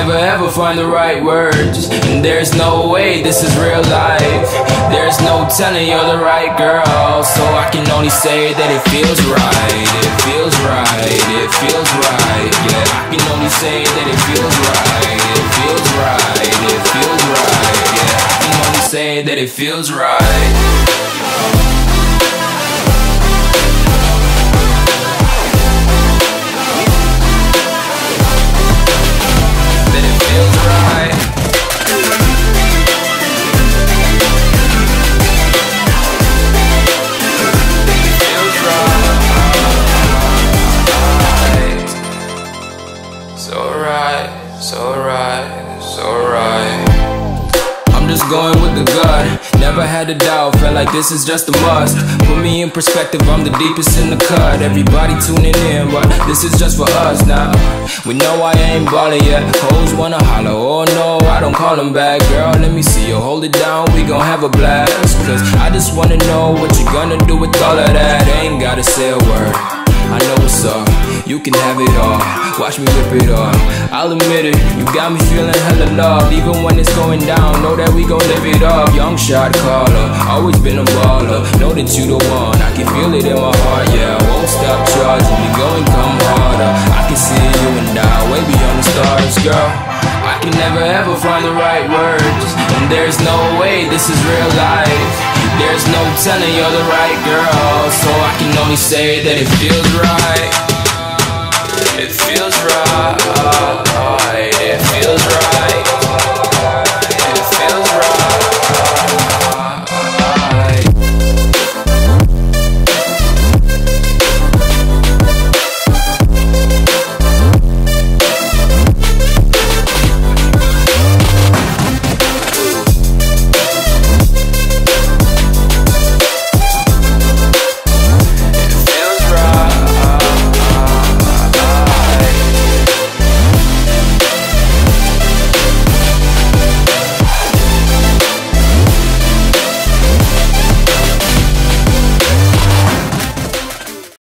never ever find the right words, and there's no way this is real life. There's no telling you're the right girl, so I can only say that it feels right. It feels right, it feels right, yeah. I can only say that it feels right. It feels right, it feels right, yeah. I can only say that it feels right. I'm just going with the gut, never had a doubt, felt like this is just a must. Put me in perspective, I'm the deepest in the cut. Everybody tuning in, but this is just for us now. We know I ain't ballin' yet, hoes wanna holler, oh no, I don't call them back. Girl, let me see you hold it down, we gon' have a blast. Cause I just wanna know what you gonna do with all of that. Ain't gotta say a word, I know what's up, you can have it all. Watch me whip it up, I'll admit it, you got me feeling hella loved. Even when it's going down, know that we gon' live it up. Young shot caller, always been a baller. Know that you the one, I can feel it in my heart, yeah. I won't stop charging me, go and come harder. I can see you and I, way beyond the stars, girl. I can never ever find the right words, and there's no way this is real life. There's no telling you're the right girl, so I can only say that it feels right. It feels right.